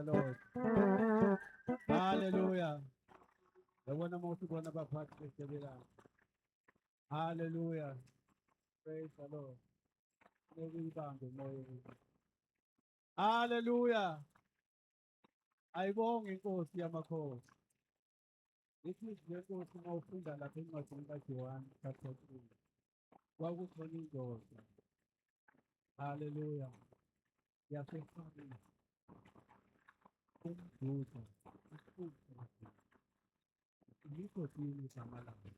the Lord. Hallelujah. Yabona mawusibona abaphathi besebelana. Hallelujah. Praise the Lord. Nekuyibambe moyeni. Hallelujah. Ayibonge inkosi yamakhosi. Ithi lenkosi mawufunda lapha encwadini kaJohane chapter 3. Kwakukhona indoda. Hallelujah. Yasekhaya. Umjuda. Yikho thina igama lakhe.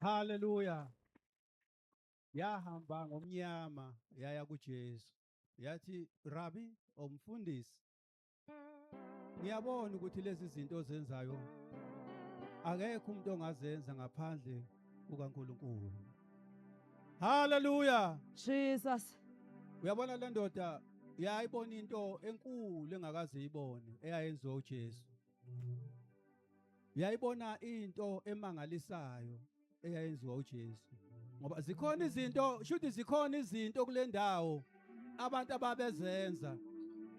Hallelujah. Yahamba ngomnyama yaya kuJesu. Yathi, Rabbi, umfundisi, ngiyabona ukuthi lezi zinto ozenzayo akekho umuntu ongazenza ngaphandle kukaNkulunkulu. Hallelujah. Jesus. Uyabona le ndoda yayibona into enkulu engakaze ibone eyayenziwa uJesu. Yayibona into emangalisayo eyayenziwa uJesu. Ngoba zikhona izinto, shuthi zikhona izinto kule ndawo abantu ababezenza.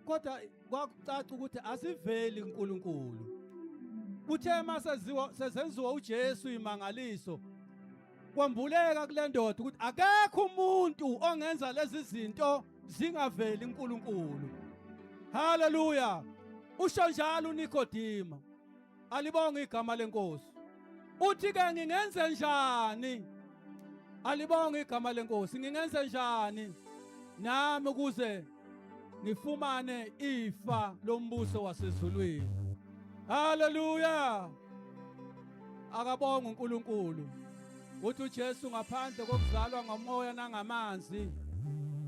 Kodwa kwakucaca ukuthi asiveli uNkulunkulu. Kuthe mase sezenziwa uJesu imangaliso. Kwambuleka kule ndoda ukuthi akekho umuntu ongenza lezi zinto zingaveli uNkulunkulu. Hallelujah. Usho njalo uNikodima. Alibonge igama lenkosi. Uthi ke ngingenze njani? Alibonge igama lenkosi. Ngingenze njani nami ukuze ngifumane ifa lombuso wasezulwini. Hallelujah. Akabonge uNkulunkulu. Uthi uJesu ngaphandle kokuzalwa ngomoya nangamanzi.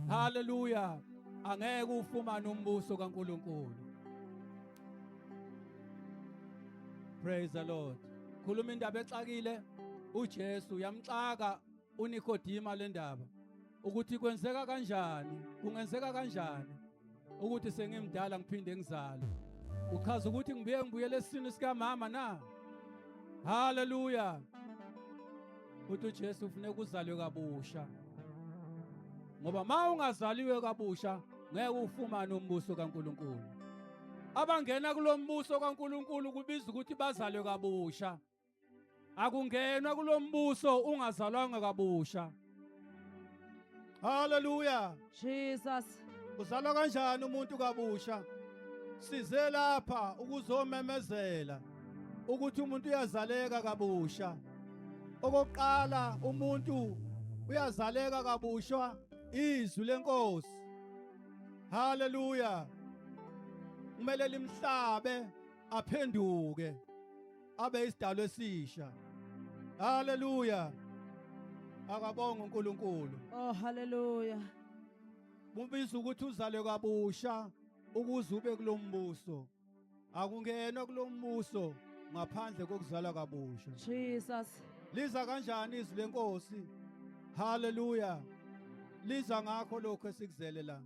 Hallelujah. Angeke ufumane umbuso kaNkulunkulu. Praise the Lord. Khuluma indaba exakile. uJesu yamxaka uNikodima le ndaba ukuthi kwenzeka kanjani, kungenzeka kanjani ukuthi sengimdala ngiphinde ngizale. Uchaza ukuthi ngibuyele esiswini sika mama na? Hallelujah. Uthi uJesu ufuneka uzalwe kabusha. Ngoba ma ungazaliwe kabusha ngeke ufumane umbuso kaNkulunkulu. Abangena kulombuso kaNkulunkulu kubiza ukuthi bazalwe kabusha. Akungenwa kulombuso ungazalwanga kabusha. Hallelujah. Jesus. Uzalwa kanjani umuntu kabusha? Size lapha ukuzomemezela ukuthi umuntu uyazaleka kabusha. Okokuqala umuntu uyazaleka kabusha izwi lenkosi. Hallelujah. Kumele limhlabe aphenduke abe isidalwa esisha. Hallelujah. Akabonga uNkulunkulu. Oh, hallelujah. Mubiza ukuthi uzalwe kabusha ukuze ube kulombuso. Akungenwa kulombuso ngaphandle kokuzalwa kabusha. Jesus. Liza kanjani izwi lenkosi? Hallelujah. Liza ngakho lokho esikuzele la.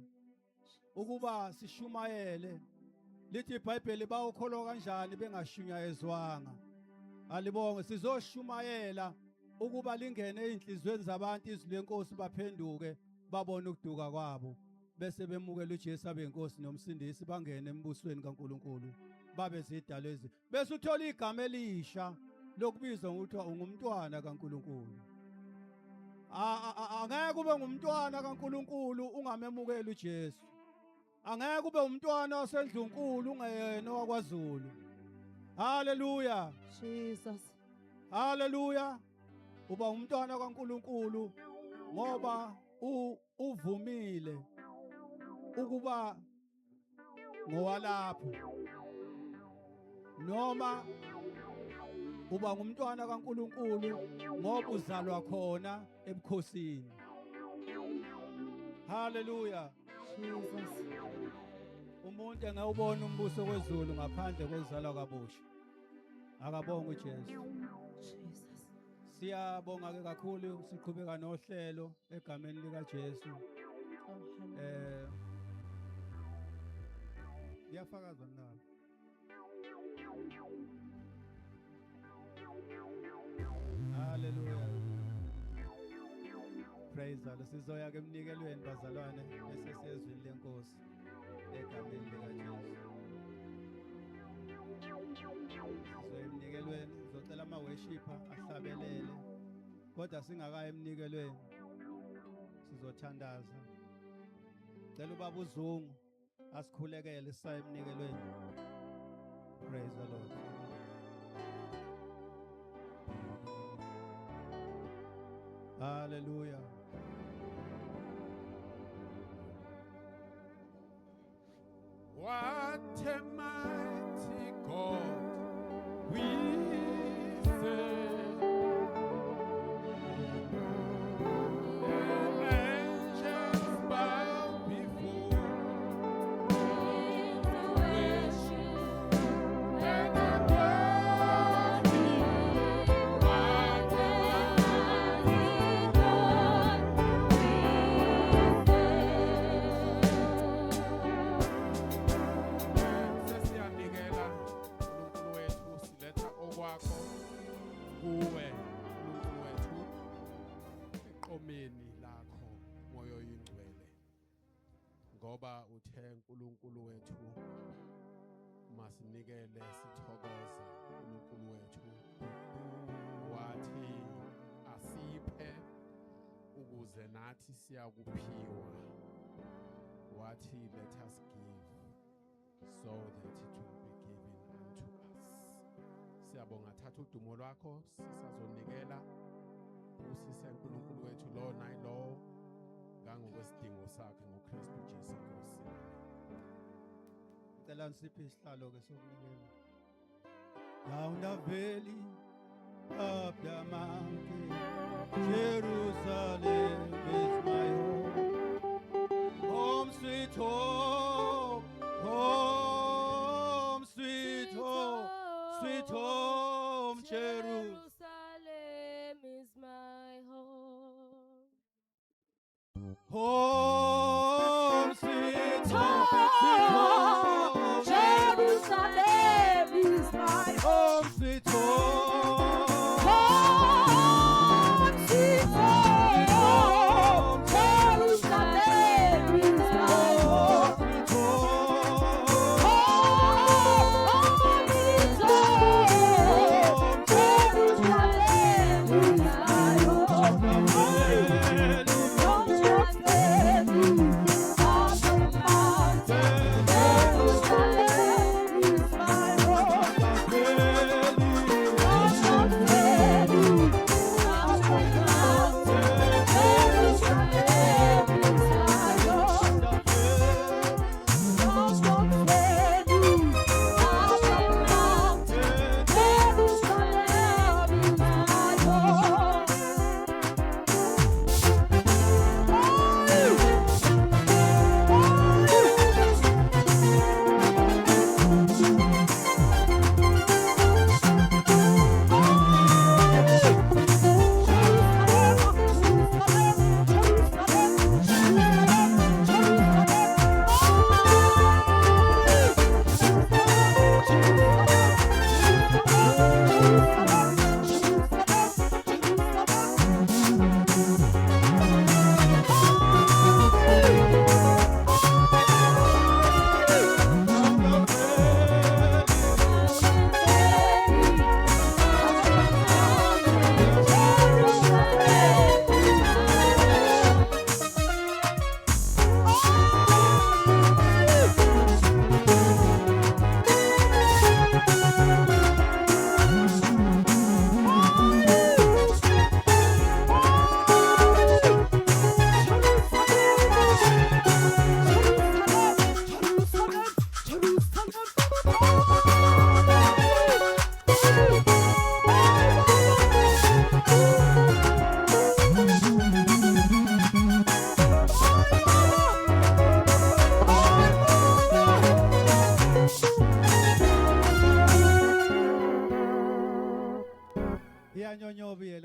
Ukuba sishumayele. Lithi iBhayibheli bawukholwa kanjani bengashunyayezwanga. Alibonge sizoshumayela ukuba lingene ezinhlizweni zabantu izwi lenkosi baphenduke babone ukuduka kwabo bese bemukela uJesu abe inkosi nomsindisi bangene embusweni kaNkulunkulu babe zidalwa ezi bese uthola igama elisha lokubizwa ukuthi ungumntwana kaNkulunkulu. Angeke kube ngumntwana kaNkulunkulu ungamemukeli uJesu. Angeke kube umntwana wasendlunkulu ungeyena wakwaZulu. Hallelujah. Jesus. Hallelujah. Uba umntwana kaNkulunkulu ngoba uvumile ukuba ngowalapho. Noma uba ngumntwana kaNkulunkulu ngoba uzalwa khona ebukhosini. Hallelujah. Jesus. Umuntu engawubona umbuso wezulu ngaphandle kokuzalwa kabusha. Akabonga uJesu. Jesus. Siyabonga ke kakhulu siqhubeka nohlelo egameni lika Jesu. Oh, hallelujah. Ngiyafakaza mnalo. Hallelujah. Praise the Lord. Sizoya ke emnikelweni bazalwane esesezwini lenkosi egameni lika Jesu. Emnikelweni sizocela ama-worshipper ahlabelele kodwa singakayi emnikelweni sizothandaza. Cela ubaba uZungu asikhulekele sisaye emnikelweni. Praise the Lord. Hallelujah. What a mighty God we serve. The angels bow before worship and adore Him. What a mighty God we Sesiyanikela uNkulunkulu wethu, siletha okwakho kuwe uNkulunkulu wethu eqomeni lakho moyo oyingcwele, ngoba uthe uNkulunkulu wethu masinikele sithokoza uNkulunkulu wethu, wathi asiphe ukuze nathi siyakuphiwa, wathi let us give so that it will be given unto us. Siyabonga, thatha udumo lwakho sisazonikela usise uNkulunkulu wethu lo nayilo ngangokwesidingo sakhe ngoKristu Jesu Nkosi. Cela nsiphe isihlalo ke sokunikela. Down the valley, up the mountain, Jerusalem is my home. Home sweet home, home sweet home, sweet home, Jerusalem. Jerusalem is my home. Home sweet home, sweet home, Jerusalem is my home sweet home. home. Sweet home, Jerusalem is my home. Sweet home.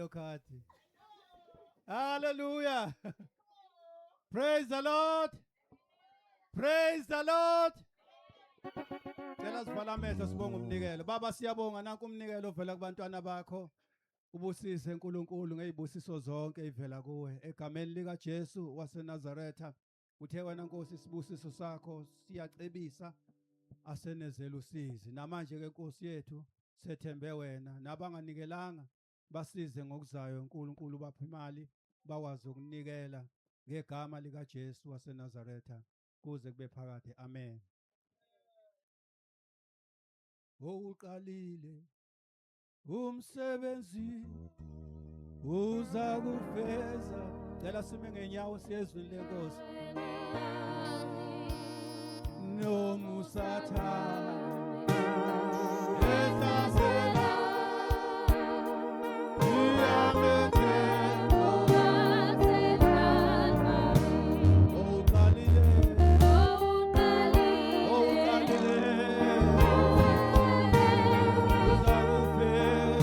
lokhathi. Hallelujah. Praise the Lord. Praise the Lord. Cela sivala amehlo sibonga umnikelo. Baba siyabonga nanku umnikelo ovela kubantwana bakho. Ubusise uNkulunkulu ngezibusiso zonke ivela kuwe egameni lika Jesu waseNazaretha. Uthe wena Nkosi isibusiso sakho siyacebisa asenezela usizi. Namanje ke Nkosi yethu sethembe wena, nabanganikelanga basize ngokuzayo uNkulunkulu, baphe imali bakwazi ukunikela ngegama lika Jesu waseNazaretha kuze kube phakade. Amen. Uqalile umsebenzi uza kufeza. Cela sime ngenyawo siyezwini lenkosi. Nomusathane esasela iyamethemba. Uqalile uza kufeza.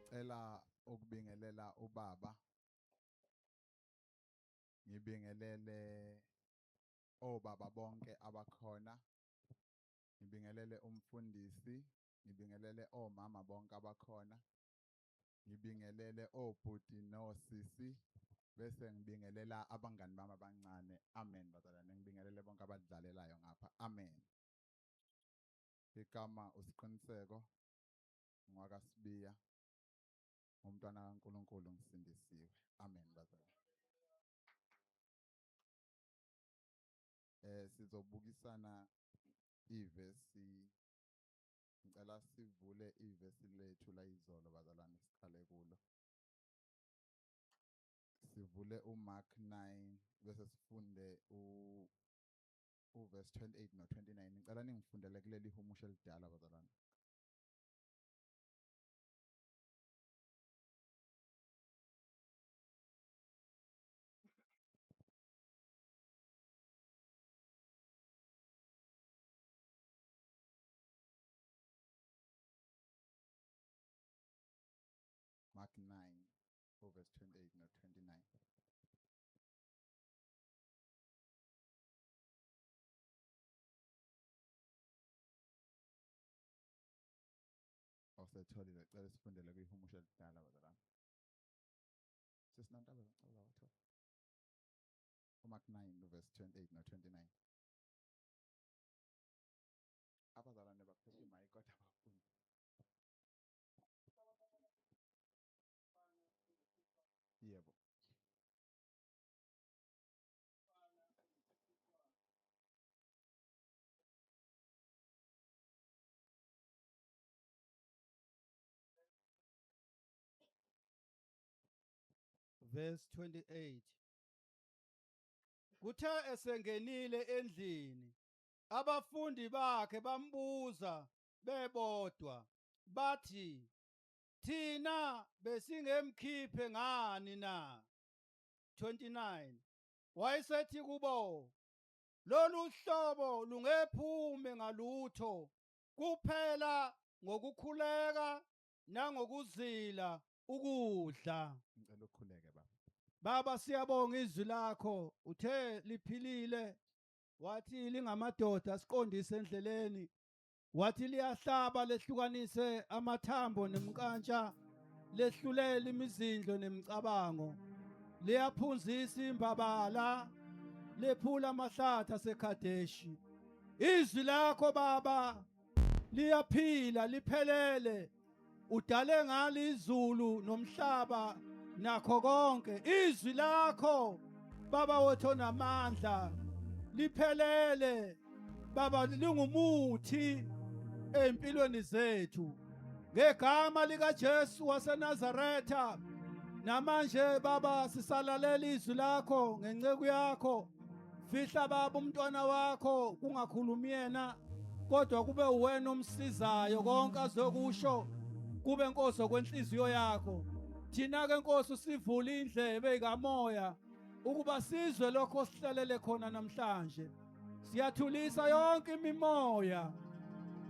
Ngicela ukubingelela ubaba, ngibingelele obaba bonke abakhona, ngibingelele umfundisi, ngibingelele omama bonke abakhona, ngibingelele obhuti nosisi, bese ngibingelela abangani bami abancane. Amen bazalwane, ngibingelele bonke abadlalelayo ngapha. Amen. Igama usiqiniseko ngwakaSibiya, umntwana kaNkulunkulu ngisindisiwe. Amen bazalwane. Sizobukisana ivesi. Ngicela sivule ivesi lethu la izolo bazalwane, siqale kulo. Sivule uMark 9 bese sifunde uverse 28 no29. Ngicela ningifundele kuleli humusho elidala bazalwane. Mark 9 verse 28 no29. Awusetholile, cela sifundele kwihumusho elidala bazalwane. Sesinantaba ngicela watho. Mark 9 verse 28 no29. Abazalwane baphethe imayiki kodwa abafundi. Yebo. Verse 28. Kuthe esengenile endlini, abafundi bakhe bambuza bebodwa bathi, thina besingemkhiphe ngani na? 29. Wayesethi kubo, lolu hlobo lungephume ngalutho kuphela ngokukhuleka nangokuzila ukudla. Ngicela ukukhuleke baba. Baba siyabonga izwi lakho uthe liphilile wathi lingamadoda siqondise endleleni wathi liyahlaba lehlukanise amathambo nemkantsha lehlulela imizindlo nemicabango liyaphunzisa imbabala lephula amahlathi seKhadeshi izwi lakho baba liyaphila liphelele udale ngalo izulu nomhlaba nakho konke izwi lakho baba wethu namandla liphelele baba lingumuthi empilweni zethu ngegama lika Jesu waseNazaretha namanje baba sisalalela izwi lakho ngenceku yakho fihla baba umntwana wakho kungakhulumi yena kodwa kube uwena omsizayo konke azokusho kube Nkosi okwenhliziyo yakho thina ke Nkosi usivule indlebe zikamoya ukuba sizwe lokho sihlalele khona namhlanje siyathulisa yonke imimoya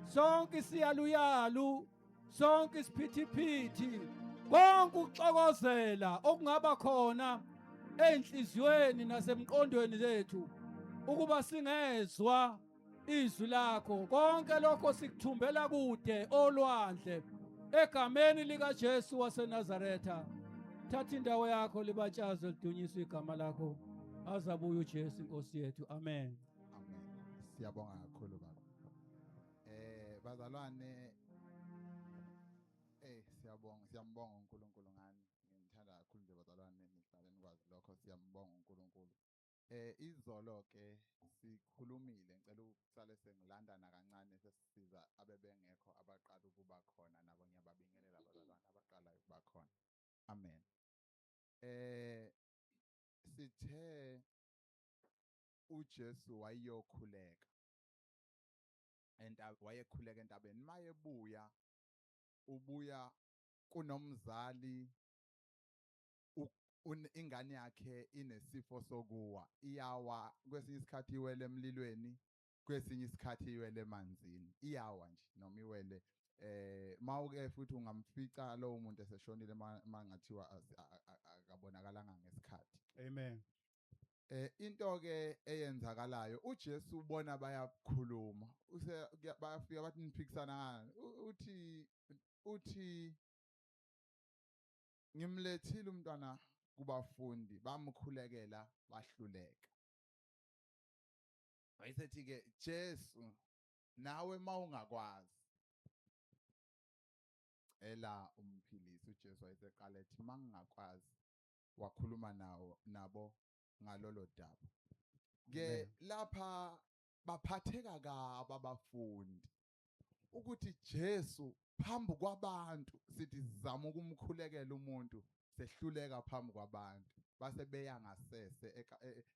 sonke siyaluyalu sonke isiphithiphithi konke ukuxokozela okungaba khona enhliziyweni nasemqondweni zethu ukuba singezwa izwi lakho konke lokho sikuthumbela kude olwandle egameni lika Jesu waseNazaretha thatha indawo yakho libatshaze lidunyiswe igama lakho azabuya uJesu inkosi yethu amen. Amen. Siyabonga kakhulu baba. Bazalwane siyambonga uNkulunkulu ngani. Ngimthanda kakhulu nje bazalwane nihlale nikwazi lokho siyambonga uNkulunkulu. Izolo ke sikhulumile ngicela ukusale sengilandana kancane sesisiza abebengekho abaqala ukuba khona nabo ngiyababingelela bazalwane abaqala ukuba khona. Amen. Sithe uJesu wayeyokhuleka wayekhuleka entabeni mayebuya ubuya kunomzali ingane yakhe inesifo sokuwa iyawa kwesinye isikhathi iwele emlilweni kwesinye isikhathi iwele emanzini iyawa nje noma iwele mawuke futhi ungamfica lo muntu eseshonile mangathiwa akabonakalanga ngesikhathi. Amen. Into ke eyenzakalayo uJesu ubona bayakhuluma bayafika bathi niphikisana uthi ngimlethile umntwana kubafundi bamkhulekela bahluleka. Wayesethi ke Jesu nawe mawungakwazi ela umphilisi uJesu wayeseqala ethi mangingakwazi wakhuluma nabo ngalolo daba ke lapha baphatheka kabi abafundi ukuthi Jesu phambi kwabantu sithi sizama ukumkhulekela umuntu sehluleka phambi kwabantu base beya ngasese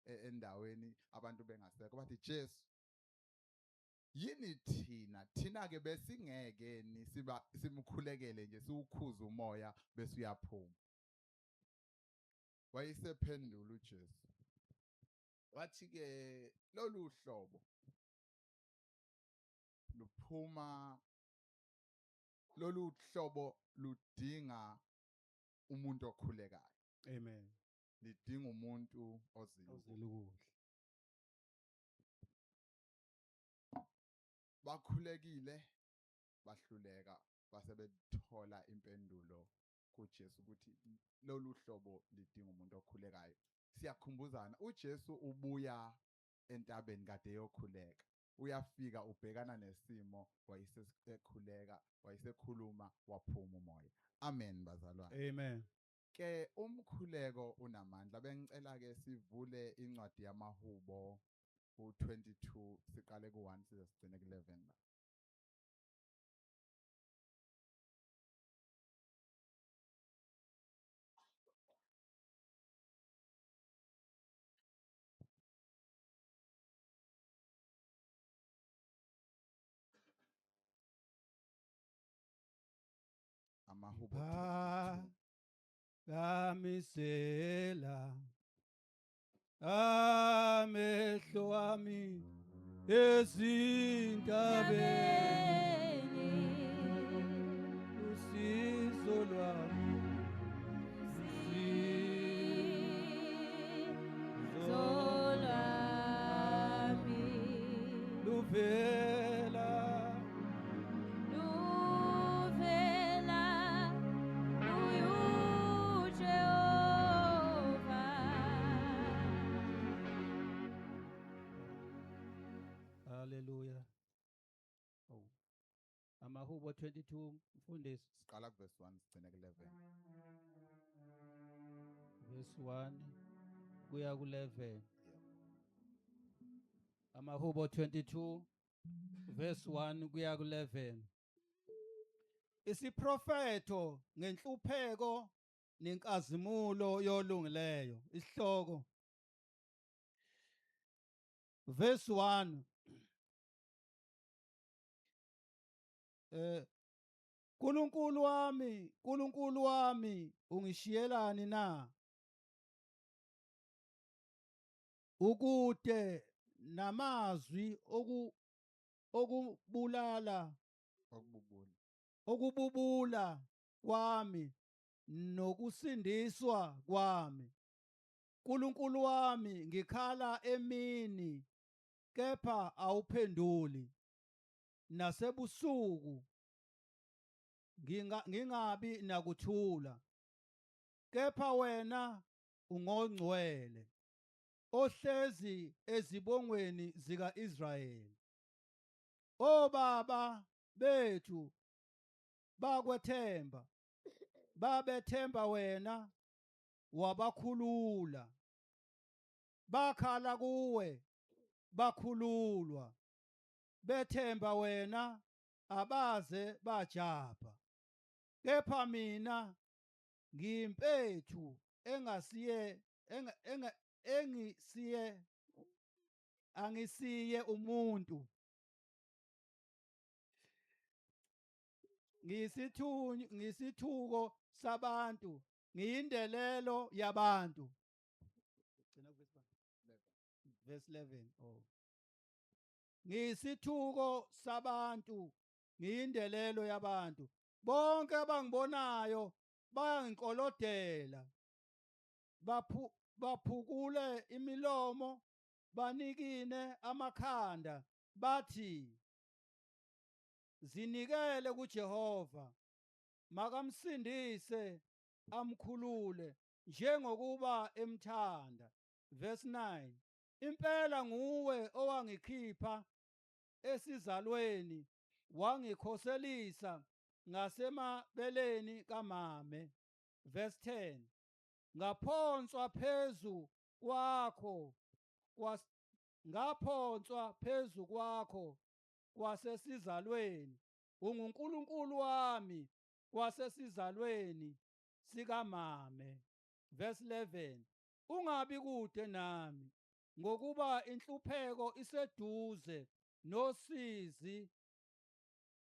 endaweni abantu bengasekho bathi Jesu yini thina ke besingeke ni simkhulekele nje siwukhuza umoya bese uyaphuma. Wayesephendula uJesu wathi ke lolu hlobo luphuma lolu hlobo ludinga umuntu okhulekayo. Amen. Lidinga umuntu ozile. Bakhulekile bahluleka base bethola impendulo kuJesu ukuthi lolu hlobo lidinga umuntu okhulekayo. Siyakhumbuzana uJesu ubuya entabeni kade yokhuleka uyafika ubhekana nesimo wayesekhuleka wayesekhuluma waphuma umoya. Amen bazalwane. Amen. Ke umkhuleko unamandla bengicela ke sivule incwadi yamaHubo u22 siqale ku1 size sigcine ku11 la. amaHubo Kamisela amehlo ami ezintabeni usizo lwami Hallelujah. Oh. Amahubo 22 mfundisi Siqala kuverse 1 sigcine ku-11. verse 1 kuya ku11. Yeah. Amahubo 22 verse 1 kuya ku11. Isiprofeto ngenhlupheko nenkazimulo yolungileyo. Isihloko verse 1 Nkulunkulu wami ungishiyelani na? Ukude namazwi okubulala okububula kwami nokusindiswa kwami. Nkulunkulu wami ngikhala emini kepha awuphenduli, nasebusuku ngingabi nakuthula. Kepha wena ungongcwele ohlezi ezibongweni zika-Israyeli. Obaba bethu bakwethemba, babethemba wena wabakhulula. Bakhala kuwe bakhululwa, bethemba wena abaze bajabha. Kepha mina ngiyimpethu angisiye umuntu. Ngisithuko sabantu, ngiyindelelo yabantu. Verse 11. Oh. Ngiyisithuko sabantu, ngiyindelelo yabantu. Bonke abangibonayo bayangikolodela. Baphukule imilomo, banikine amakhanda, bathi zinikele kuJehova, makamsindise amkhulule njengokuba emthanda. Verse 9. Impela nguwe owangikhipha esizalweni, wangikhoselisa ngasemabeleni kamame. Verse 10. Ngaphonswa phezu kwakho kwasesizalweni. UnguNkulunkulu wami kwasesizalweni sikamame. Verse 11. Ungabi kude nami, ngokuba inhlupheko iseduze,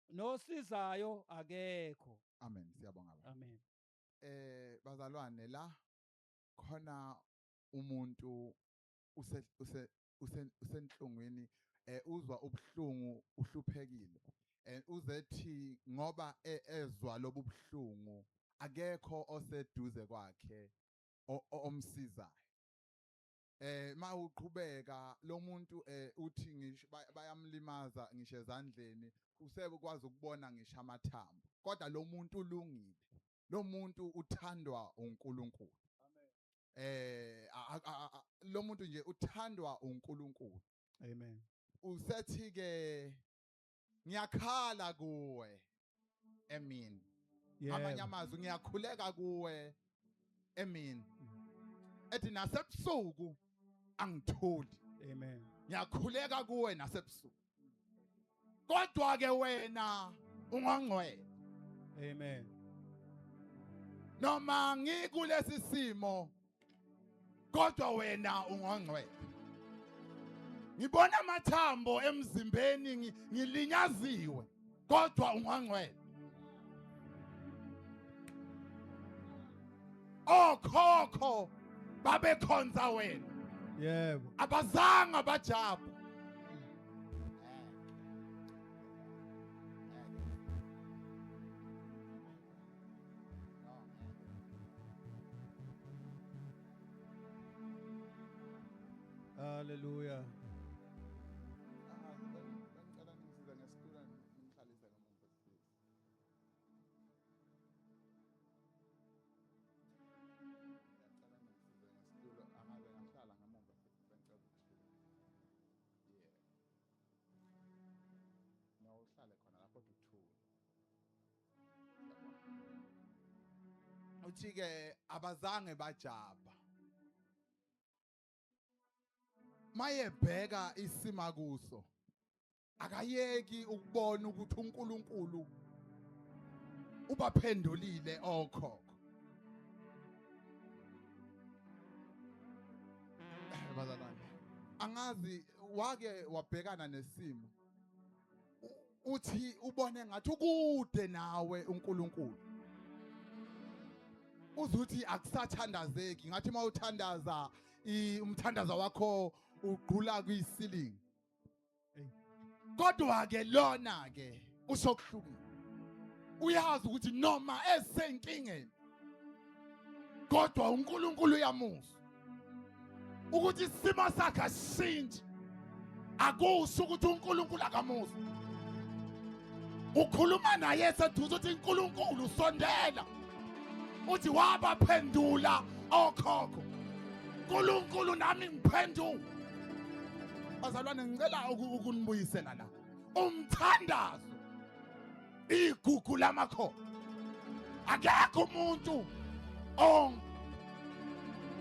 nosizayo akekho. Amen. Siyabonga baba. Amen. Bazalwane, la khona umuntu usenhlungwini, uzwa ubuhlungu, uhluphekile. Uzethi ngoba ezwa lobu buhlungu akekho oseduze kwakhe omsizayo. Ma uqhubeka lo muntu uthi ngisho bayamlimaza ngisho ezandleni, usebekwazi ukubona ngisho amathambo. Kodwa lo muntu ulungile. Lo muntu uthandwa uNkulunkulu. Lo muntu nje uthandwa uNkulunkulu. Amen. Usethi ke ngiyakhala kuwe emini. Amanye amazwi ngiyakhuleka kuwe emini. Ethi nasebusuku angithuli. Amen. Ngiyakhuleka kuwe nasebusuku. Kodwa ke wena ungongcwele. Amen. Noma ngikulesi simo kodwa wena ungongcwele. Ngibona amathambo emzimbeni ngilinyaziwe kodwa ungongcwele. Okhokho babekhonza wena. Yebo. Abazange bajabha. Hallelujah. Bengicela ningisize ngesitulo ngihlalise ngemuva please. Ngiyacela ningisize ngesitulo angaze ngahlala ngemuva bengicela ukuthula. Yeah. uthi ke abazange bajaba mayebheka isima kuso akayeki ukubona ukuthi uNkulunkulu ubaphendulile okhokho. Bazalwane, angazi wake wabhekana nesimo uthi ubone ngathi ukude nawe uNkulunkulu, uzuthi akusathandazeki ngathi mawuthandaza umthandazo wakho ugqula kuyisilingi. Kodwa ke lona ke usokuhlukile, uyazi ukuthi noma esenkingeni kodwa uNkulunkulu uyamuzwa ukuthi isimo sakhe ashintshe. Akusho ukuthi uNkulunkulu akamuzwa, ukhuluma naye eseduze uthi uNkulunkulu sondela, uthi wabaphendula okhokho, uNkulunkulu nami ngiphendula. Bazalwane, ngicela ukunibuyisela la umthandazo igugu lamakhono. Akekho umuntu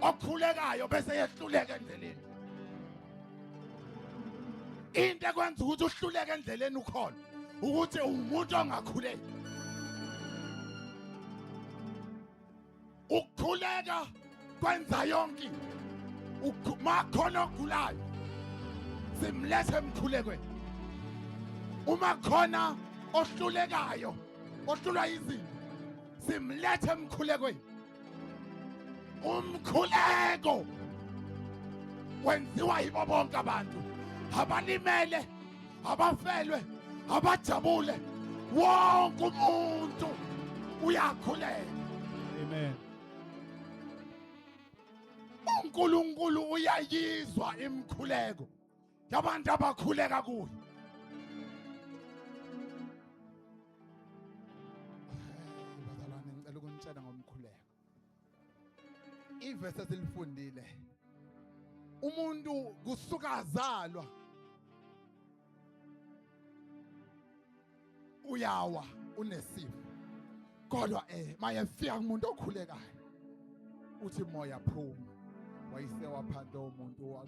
okhulekayo bese yehluleka endleleni. Into ekwenza ukuthi uhluleke endleleni ukhona ukuthi umuntu ongakhuleki. Ukukhuleka kwenza yonke makhona ogulayo simlethe emkhulekweni. Uma khona ohlulekayo ohlulwa izinto simlethe emkhulekweni. Umkhuleko wenziwa yibo bonke abantu, abalimele, abafelwe, abajabule, wonke umuntu uyakhuleka. Amen. uNkulunkulu uyayizwa imkhuleko yabantu abakhuleka kuye. Bazalwane, ngicela ukunitshela ngomkhuleko. Ivesi esilifundile, umuntu kusuka azalwa uyawa unesifo, kodwa mayefika kumuntu okhulekayo uthi moya phuma. Wayisewaphatha umuntu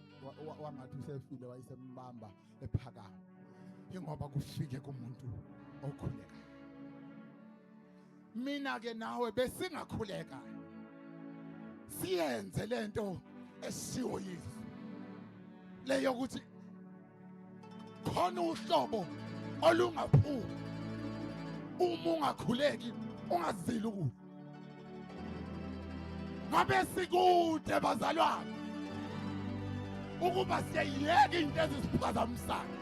wangathi usefile, wayisembamba ephakama, ingoba kufike kumuntu okhulekayo. Mina ke nawe besingakhulekayo siyenze lento eshiwo yizo leyo ukuthi khona uhlobo olungaphumi uma ungakhuleki ungazili ukudla. Ngabe sikude bazalwane ukuba siyayeka into ezisiphazamisayo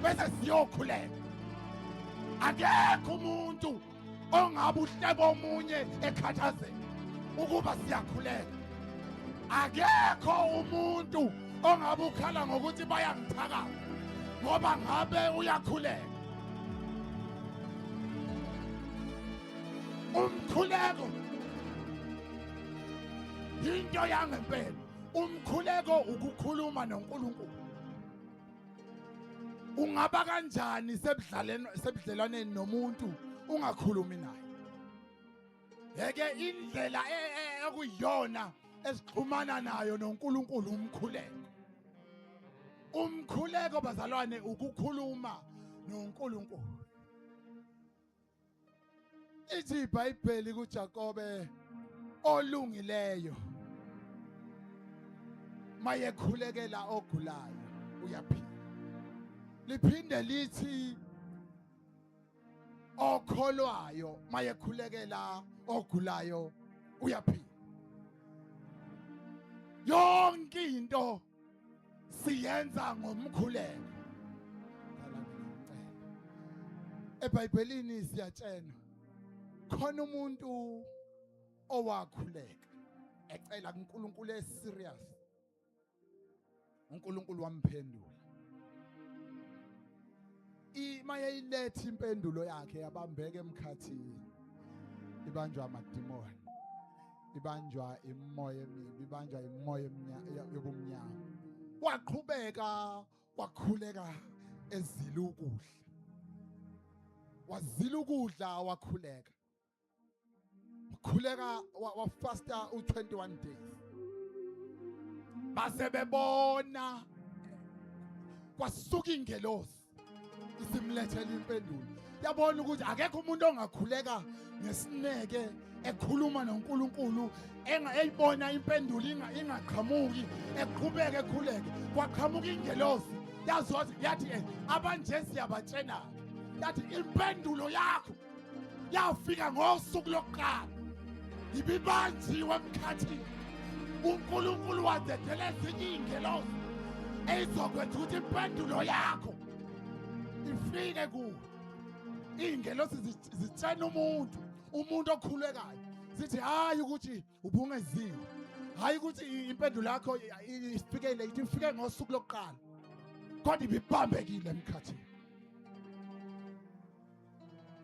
bese siyokhuleka. Akekho umuntu ongabe uhlebo omunye ekhathazeka ukuba siyakhuleka. Akekho umuntu ongabe ukhala ngokuthi bayangithakaza ngoba ngabe uyakhuleka. Umkhuleko into yangempela. Umkhuleko ukukhuluma noNkulunkulu. Ungaba kanjani sebudlelwaneni nomuntu ungakhulumi naye? Yeke indlela ekuyiyona esixhumana nayo noNkulunkulu umkhuleko. Umkhuleko bazalwane ukukhuluma noNkulunkulu. Ithi iBhayibheli kuJakobe olungileyo mayekhulekela ogulayo uyaphila. Liphinde lithi okholwayo mayekhulekela ogulayo uyaphila. Yonke into siyenza ngomkhuleko. eBhayibhelini siyatshena khona umuntu owakhuleka ecela kuNkulunkulu eserious, uNkulunkulu wamphendula. Maye ilethe impendulo yakhe yabambeka emkhathini, ibanjwa amadimoni, ibanjwa imoya emibi, ibanjwa imoya yobumnyama. Waqhubeka wakhuleka ezila ukudla, wazila ukudla wakhuleka. wakhuleka wafasta u21 days base bebona kwasuka ingelosi isimlethela impendulo yabona ukuthi akekho umuntu ongakhuleka ngesineke ekhuluma noNkulunkulu eyibona impendulo ingaqhamuki eqhubeke ekhuleke kwaqhamuka ingelosi yazothi yathi abanje siyabatshena yathi impendulo yakho yafika ngosuku lokuqala ibibanjiwe emkhathini uNkulunkulu wazethele ezinye ingelosi ezokwenza ukuthi impendulo yakho ifike kuwe ingelosi zitshena umuntu okhulekayo sithi hayi ukuthi ubungeziwe hayi ukuthi impendulo yakho ifike late ifike ngosuku lokuqala kodwa ibibambekile emkhathini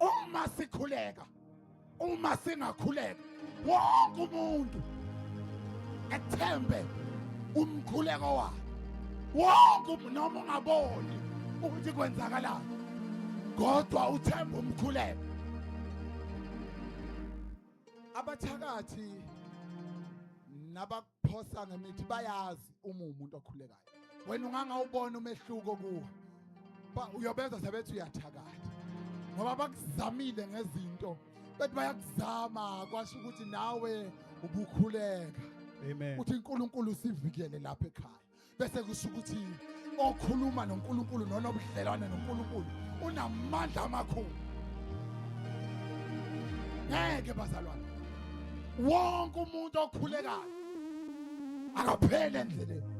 uma sikhuleka uma singakhuleka wonke umuntu ethembe umkhuleko wakhe wonke noma ungaboni ukuthi kwenzakalani kodwa uthemba umkhuleko abathakathi nabaphosa ngemithi bayazi uma umuntu okhulekayo wena ungangawubona umehluko kuwe uyobenza sebethi uyathakatha ngoba bakuzamile ngezinto bethi bayakuzama kwasho ukuthi nawe ubukhuleka Amen. uthi uNkulunkulu usivikele lapha ekhaya bese kusho ukuthi okhuluma noNkulunkulu nonobudlelwane noNkulunkulu unamandla amakhulu ngeke bazalwane wonke umuntu okhulekayo akaphele endleleni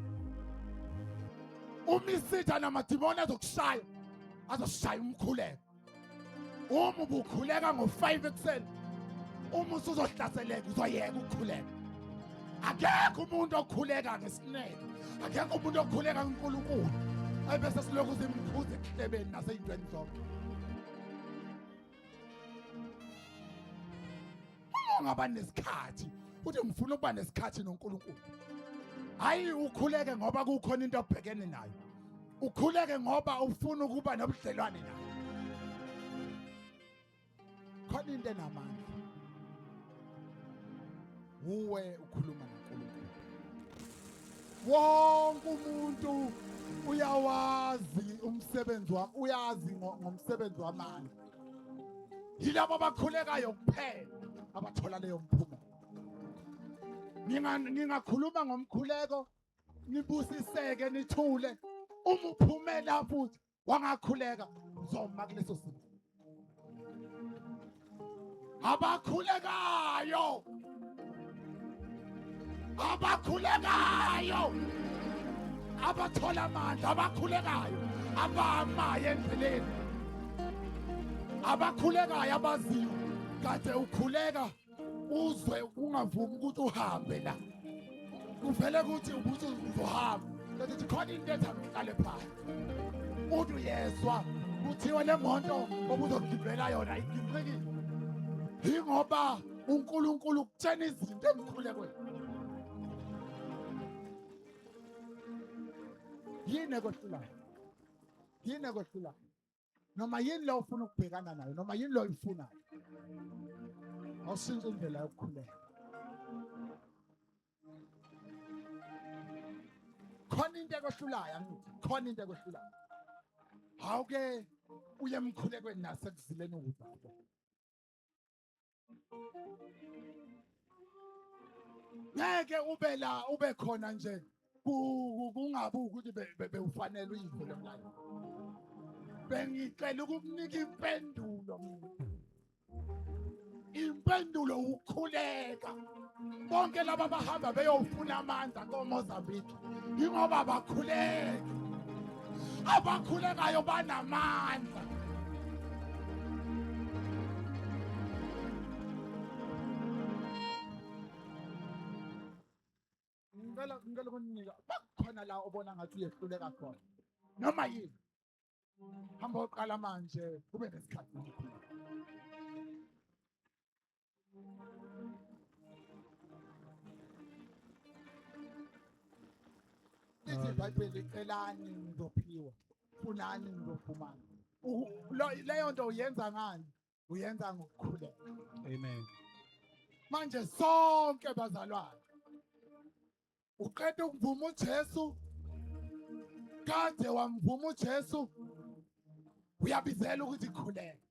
umisitha namadimoni azokushaya umkhuleko uma ubukhuleka ngo5 ekuseni uma usuzohlaseleka uzoyeka ukukhuleka akekho umuntu okhuleka ngesineke akekho umuntu okhuleka kuNkulunkulu ayibese silokhu simkhuze ehlebeni naseyintweni zonke ungaba nesikhathi uthi ngifuna ukuba nesikhathi noNkulunkulu hayi ukhuleke ngoba kukhona into obhekene nayo ukhuleke ngoba ufuna ukuba nobudlelwane naye khona into enamandla uwe ukhuluma noNkulunkulu wonke umuntu uyawazi umsebenzi wakhe uyazi ngomsebenzi wamandla yilabo abakhulekayo kuphela abathola leyo mphumo ngingakhuluma ngomkhuleko nibusiseke nithule uma uphumela futhi wangakhuleka uzoma kuleso simo abakhulekayo abathola amandla abakhulekayo abamaye endleleni abakhulekayo abaziyo kade ukhuleka uzwe ungavumi ukuthi uhambe la kuvele ukuthi ubuthi uzohamba ukuthi khona into ethamqale phansi uthi uyezwa kuthiwa le moto obuzogibela yona igiqikile ingoba uNkulunkulu ukutshena izinto emkhulekweni yini ekwehlulayo noma yini lo ufuna ukubhekana nayo noma yini lo uyifunayo awushintshe indlela yokukhuleka khona into ekwehlulayo angithi khona into ekwehlulayo awuke uye emkhulekweni nasekuzileni ukuzapho ngeke ube khona nje kungabi ukuthi bewufanele uyizwe lomlando bengicela ukukunika impendulo ukukhuleka bonke laba bahamba beyofuna amandla koMozambique ingoba abakhulekayo banamandla ngicela ukunika bakhona la obona ngathi uyehluleka khona noma yini hamba uqala manje ube nesikhathi sokukhuleka lithi iBhayibheli celani nizophiwa funani nizofumana leyo nto uyenza ngani uyenza ngokukhuleka Amen. manje sonke bazalwane uqeda ukuvuma uJesu kade wamvuma uJesu uyabizela ukuthi khuleka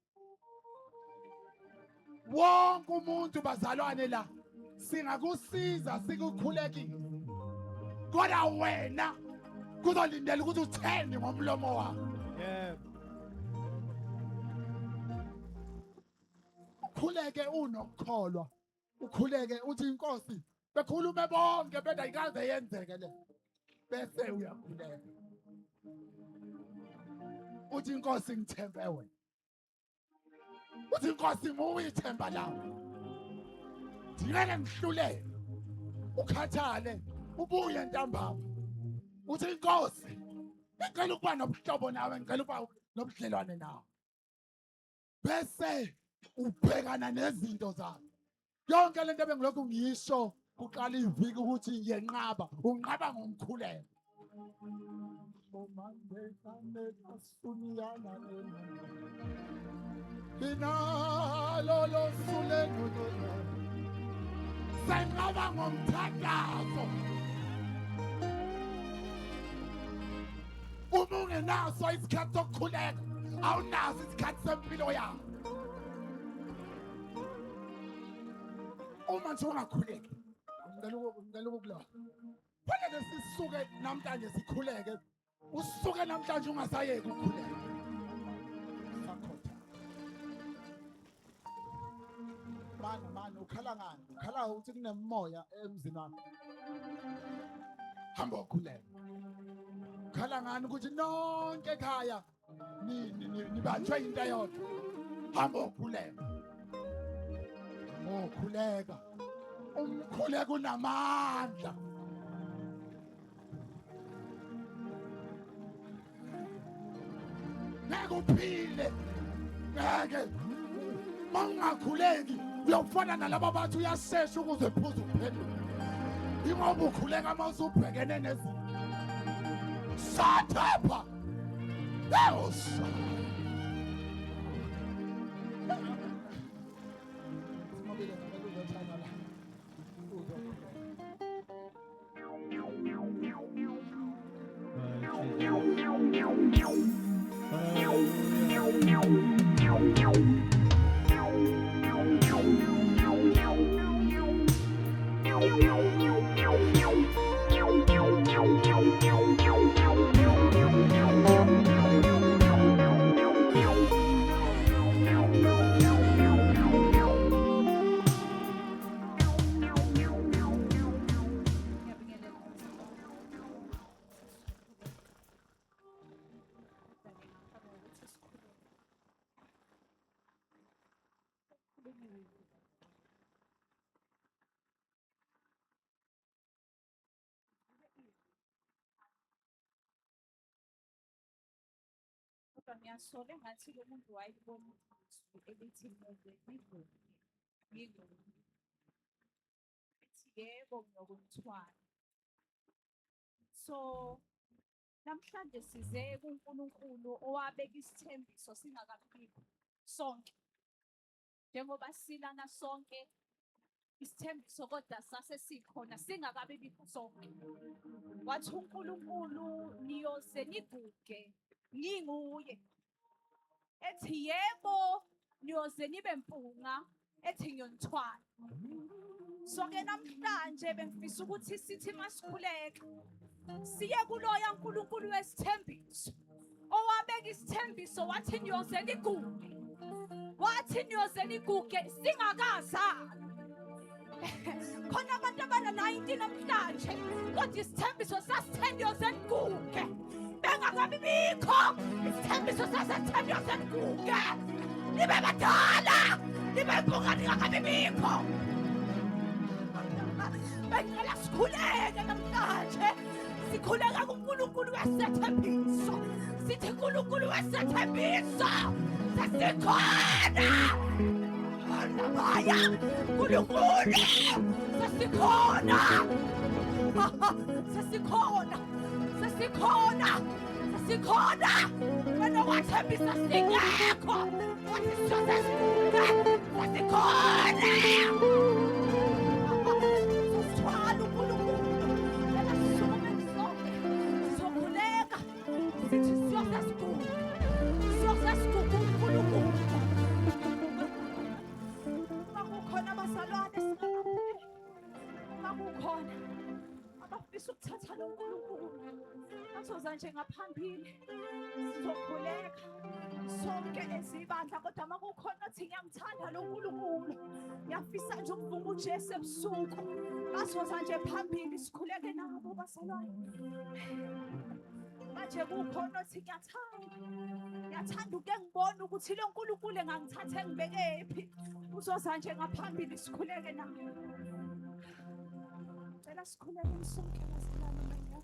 wonke umuntu bazalwane la singakusiza sikukhulekile kodwa wena kuzolindela ukuthi utheni ngomlomo wakho Yebo. ukhuleke unokukholwa ukhuleke uthi inkosi bekhulume bonke beda ikaze yenzeke le bese uyakhuleka uthi inkosi ngithembe wena uthi inkosi ngiyithemba lawo ngeke ngihluleke ukhathale ubuye ntambama uthi inkosi ngicela ukuba nobuhlobo nawe ngicela ukuba nobudlelwane nawe bese ubhekana nezinto zakho yonke lento bengilokhu ngisho uqala iviki ukuthi yenqaba unqaba ngomkhuleko Inalo suleno senqaba ngomthandazo uma ungenaso isikhathi sokukhuleka awunaso isikhathi sempilo yakho uma nje ungakhuleki ngicela ukukulola fanele sisuke namhlanje sikhuleke usuke namhlanje ungasayeki ukukhuleka sakhotha mani ukhala ngani ukhala ukuthi kunemoya emzini wakho hamba ukhuleka ukhala ngani ukuthi nonke ekhaya nibanjwe into eyodwa hamba ukhuleka ukhuleka umkhuleko unamandla ngeke uphile ngeke mangakhuleki uyofana nalabo bathi uyashesha ukuze uphuze uphendule ingoba ukhuleka mawusubhekene nezinto sathapha ewosa Kodwa ngiyasola engathi lo muntu wayibona izwi elithi ngigugu ethi yebo nginokumthwala. So namhlanje size kuNkulunkulu owabeka isithembiso singakafiki sonke njengoba silana sonke isithembiso kodwa sase sikhona singakabi bikho sonke wathi uNkulunkulu niyoze niguge nginguye ethi yebo niyoze nibe mpunga ethi ngiyonithwala. So ke namhlanje bengifisa ukuthi sithi masikhuleka siye kuloya uNkulunkulu wesithembiso owabeka isithembiso wathi niyoze niguge wathi niyoze niguge singakazali khona abantu abana-19 namhlanje kodwa isithembiso sasithe niyoze niguge bengakabi bikho isithembiso sasithe niyoze niguge nibe badala nibe mpunga ningakabi bikho. Bengicela sikhuleke namhlanje sikhuleka kuNkulunkulu wesethembiso sithi uNkulunkulu wesethembiso sesikhona namaya uNkulunkulu sesikhona sesikhona sesikhona sesikhona wena wathembisa singekho wathi sesikhona sesikhona khona abafisa ukuthatha lo nkulunkulu bazoza nje ngaphambili sizokhuleka sonke ezibandla kodwa uma kukhona othi ngiyamthanda lo nkulunkulu ngiyafisa nje ukuvuma uJesu ebusuku bazoza nje phambili sikhuleke nabo bazalwane manje kukhona othi ngiyathanda uke ngibone ukuthi lo nkulunkulu engangithathe engibekephi uzoza nje ngaphambili sikhuleke nabo cela sikhuleke sonke bazalwane ngakho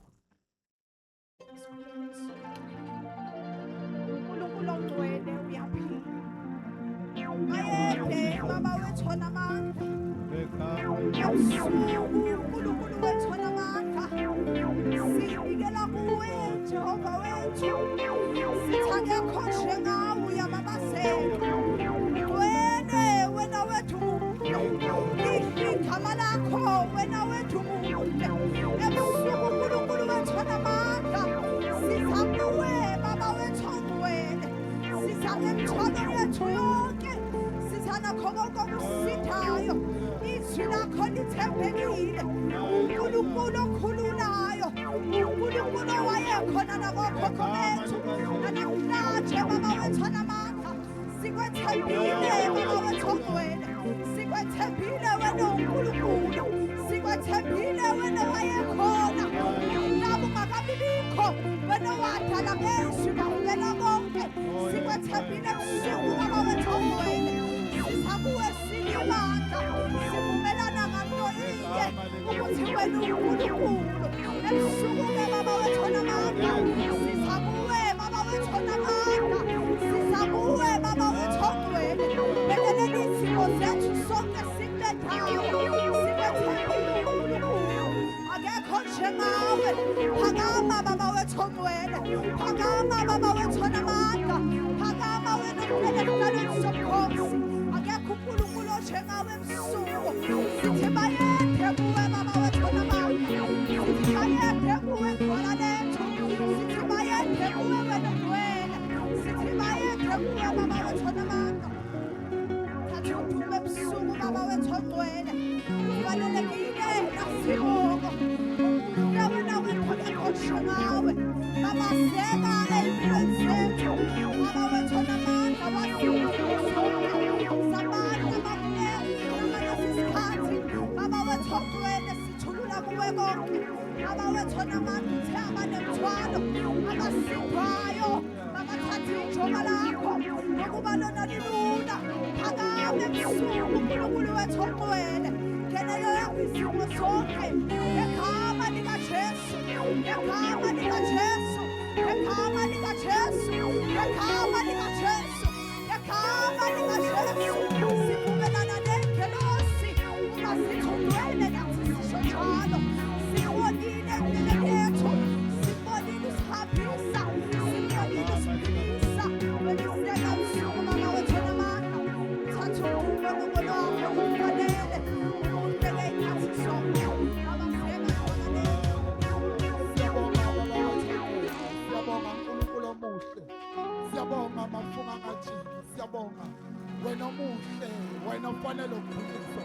uNkulunkulu ongcwele uyaphila ayede baba wethu onamandla uNkulunkulu wethu onamandla sinikela kuwe Jehova wethu sithi akekho njengawe uyababazela wena wethu igama lakho wena wethu ebusuku uNkulunkulu wethu onamandla siza kuwe baba wethu ongcwele siza ngemithwalo yethu yonke siza nakho konke okusithayo izwi lakho lithembekile uNkulunkulu okhululayo uNkulunkulu owayekhona nakokhokho bethu nanamhlanje baba wethu onamandla sikwethembile baba wethu ongcwele sikwethembile wena uNkulunkulu sikwethembile wena owayekhona labo ungakabibikho wena wadala ngezwi bahubela konke sikwethembile ebusuku baba wethu ongcwele sisakuwe sinemandla sivumelana nganto inye ukuthi wena uNkulunkulu ebusuku-ke baba wethu onamandla sisakuwe baba wethu onamandla sisakuwe baba wethu ongcwele bekelele izimo zethu sonke sikulethayo sikwethembile uNkulunkulu akekho njengawe phakama baba wethu ongcwele phakama baba wethu onamandla phakama wena kumele kulalweni sobukhosi akekho uNkulunkulu onjengawe ebusuku sithi bayethe kuwe baba wethu onamandla sithi bayethe kuwe khona lethu sithi bayethe kuwe wena ongcwele sithi bayethe kuwe baba wethu onamandla thatha udume ebusuku baba wethu ongcwele ubalulekile nasibongo wena wethu akekho njengawe babazeka ey'mpilweni zethu baba wethu onamandla baba wethu ongcwele sithulula kuwe konke baba wethu onamandla uthe abanemthwalo abasithwayo babathathe ijoka lakho ngokuba lona lilula phakame ebusuku uNkulunkulu wethu ongcwele ngeneyo izimo zonke ngegama likaJesu ngegama likaJesu ngegama likaJesu ngegama likaJesu ngegama likaJesu sivumelana nengelosi uma sithi ungcwele nathi sisho njalo sibonile empilweni yethu sibonile usihambisa sibonile usiphilisa weliseka busuku baba wethu onamandla thatha udumo lobonwakho kufanele ubeke ikhathi sonke abaseka khona Siyabonga baba wethu siyabonga uNkulunkulu omuhle siyabonga mafunga ngathi siyabonga wena omuhle wena ofanele ukudumisa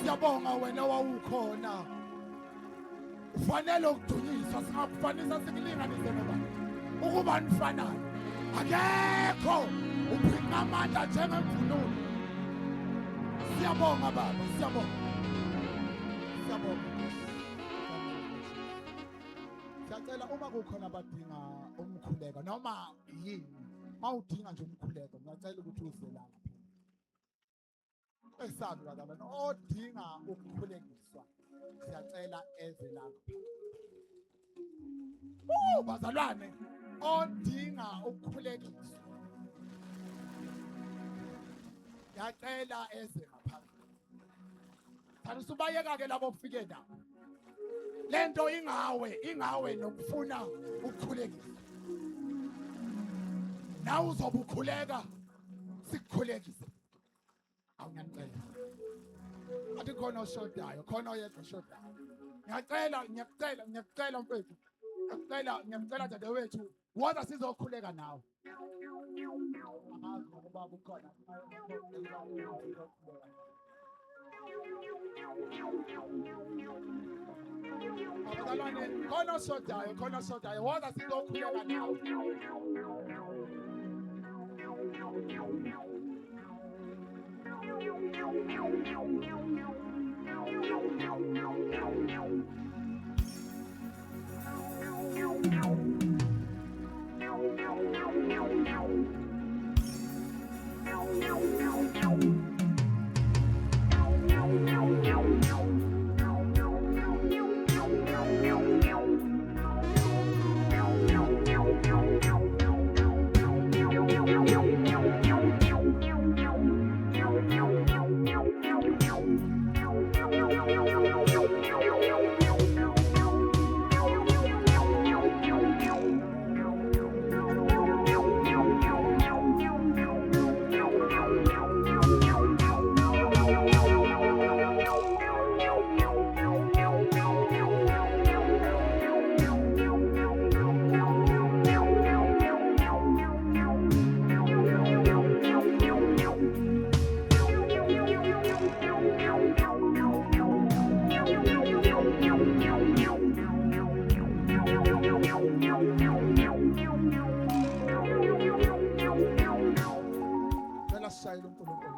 siyabonga wena wawukhona ufanele ukudunyiswa singakufanisa sikulinganise nobani ukuba nifanayo akekho uphinga amandla njengemvunulo siyabonga baba siyabonga siyacela uma kukhona abadinga umkhuleko noma yini mawudinga nje umkhuleko ngiyacela ukuthi uze la esabi bazalwane odinga ukukhulekiswa siyacela eze la bazalwane odinga ukukhulekiswa ngiyacela eze ngaphandle kanti subayeka-ke labo kufike nabo lento ingawe nokufuna ukukhulekisa nawe uzobe ukhuleka sikukhulekisa awuyanicela athi khona oshodayo khona oyedwa oshodayo ngiyacela mfethu ngiyacela dadewethu woza sizokhuleka nawe amazi ngokubaba ukhona Abazalwane, khona osodayo woza sizokhuleka nawe. Cela sishayele uNkulunkulu.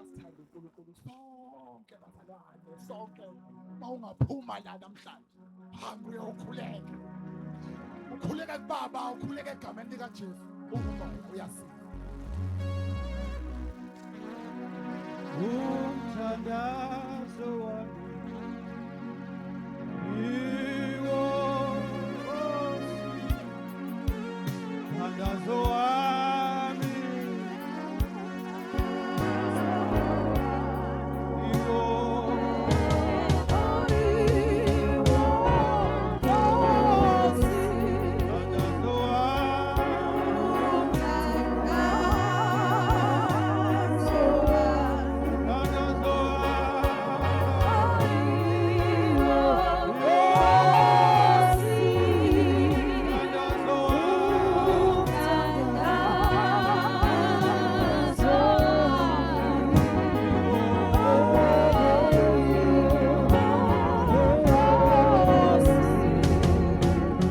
Sithanda uNkulunkulu sonke bazalwane, sonke mawungaphuma la namhlanje hambe uyokhuleka. Ukhuleke kubaba, ukhuleke egameni likaJesu. Umoya uyasiza. Umthandazo wami iwo umthandazo wami iwo umthandazo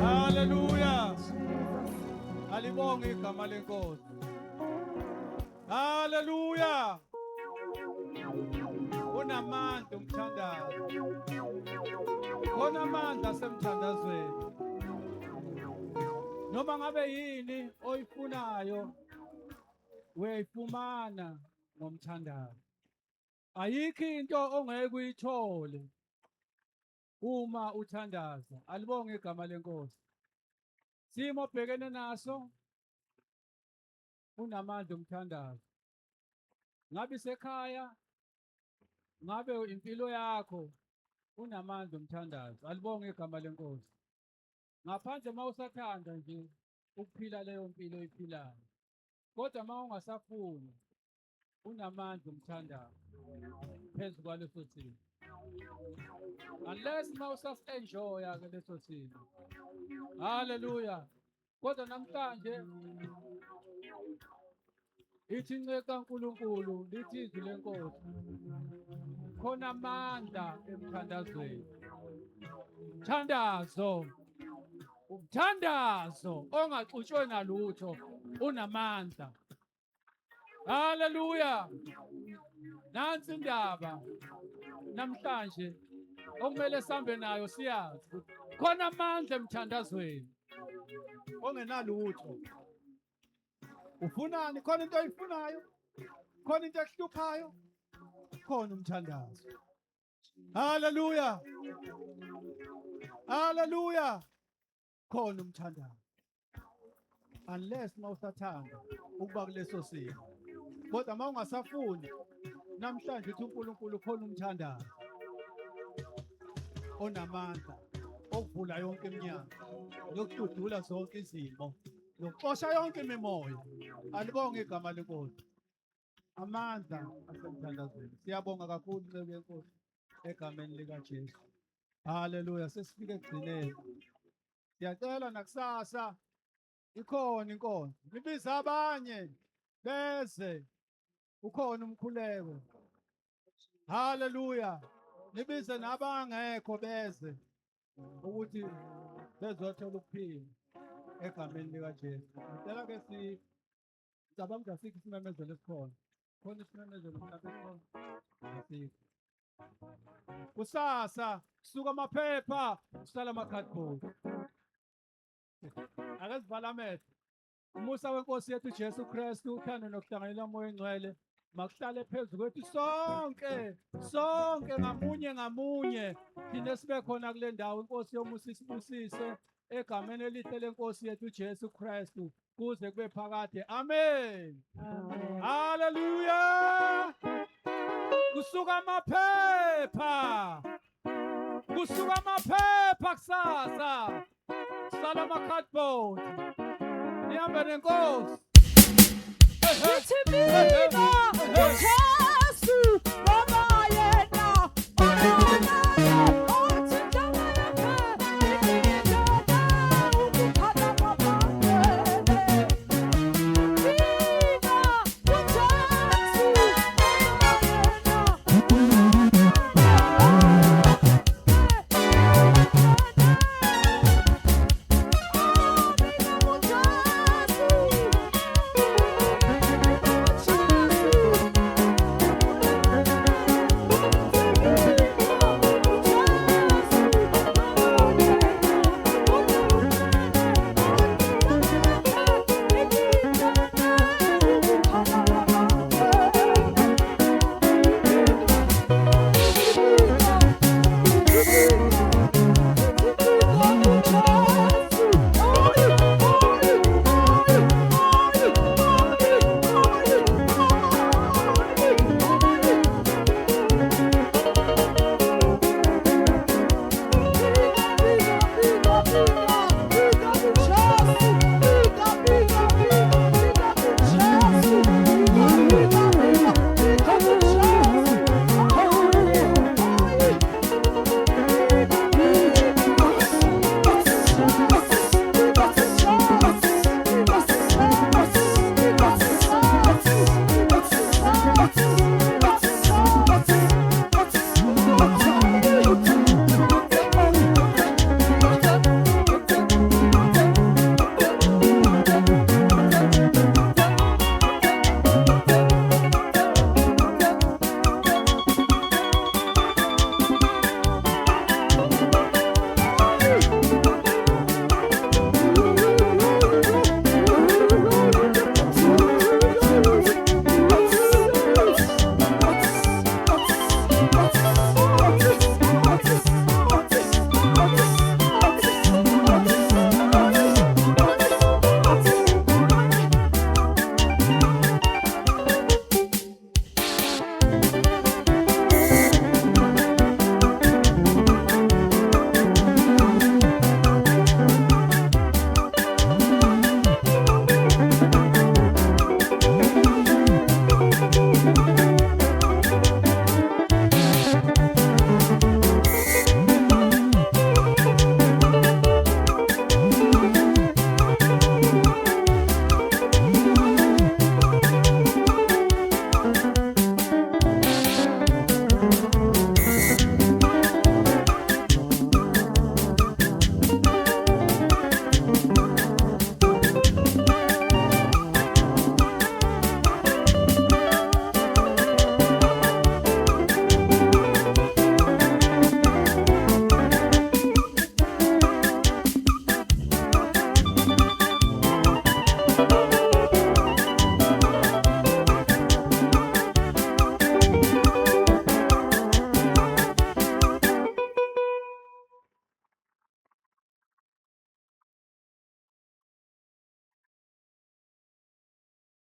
Hallelujah. Alibonge igama lenkosi. Hallelujah. Unamandla umthandazo. Unamandla semthandazweni. Noma ngabe yini oyifunayo uyayifumana ngomthandazo. Ayikho into ongeke uyithole uma uthandaza. Alibonge igama lenkosi. Simo obhekene naso unamandla umthandazo. Ngabe isekhaya, ngabe impilo yakho unamandla umthandazo. Alibonge igama lenkosi. Ngaphandle mawusathanda nje ukuphila leyo mpilo oyiphilayo. Kodwa mawungasafuni unamandla umthandazo phezu kwaleso simo. Unless mawusas-enjoya ke leso simo. Hallelujah. Kodwa namhlanje ithi inceke kaNkulunkulu lithi izwi lenkosi. Khona amandla emthandazweni. Mthandazo. Umthandazo ongaxutshwe nalutho unamandla. Hallelujah. Nansi indaba namhlanje okumele sambe nayo siyazi. Khona amandla emthandazweni. Ongenalutho. Ufunani khona into oyifunayo? Khona into ekuhluphayo? Khona umthandazo. Hallelujah. Hallelujah. Khona umthandazo. Unless mawusathanda ukuba kuleso simo. Kodwa mawungasafuni namhlanje uthi uNkulunkulu khona umthandazo. Onamandla okuvula yonke iminyango, lokududula zonke izimo, nokuxosha yonke imimoya. Alibonge igama lenkosi. Amandla asemthandazweni. Siyabonga kakhulu nceku yenkosi egameni likaJesu. Haleluya, sesifike ekugcineni. Siyacela nakusasa ikhona inkonzo. Nibize abanye beze. Ukhona umkhuleko. Haleluya. Nibize nabangekho beze ukuthi bezothola ukuphila egameni lika Jesu. Ngicela ke cabanga asikho isimemezelo esikhona. Khona isimemezelo mhlawumbe esikhona. Asikho. Kusasa suka amaphepha usala amakhadibhodi. Ake sivala amehlo. Umusa wenkosi yethu Jesu Kristu, uthando nokuhlanganyela moya engcwele makuhlale phezu kwethu sonke ngamunye thina sibe khona kule ndawo. Inkosi yomusa isibusise egameni elihle lenkosi yethu Jesu Kristu kuze kube phakade. Amen. Haleluya. Kusuka amaphepha kusasa sala amakhadibhodi nihambe nenkosi. Lithi mina